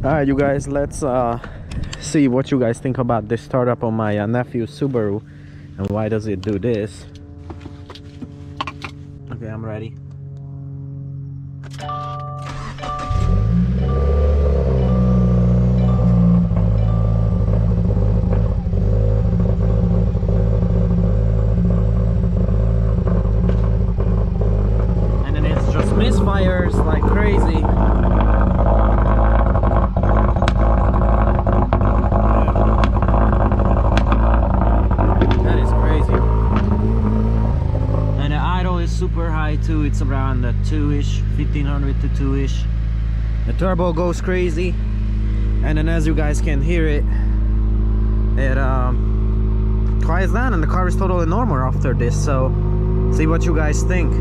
Alright, you guys, let's see what you guys think about this startup on my nephew Subaru and why does it do this. Okay, I'm ready. And then it's just misfires like crazy. Super high too, it's around the 2-ish, 1500 to 2-ish. The turbo goes crazy, and then as you guys can hear it, it quiets down and the car is totally normal after this. So see what you guys think.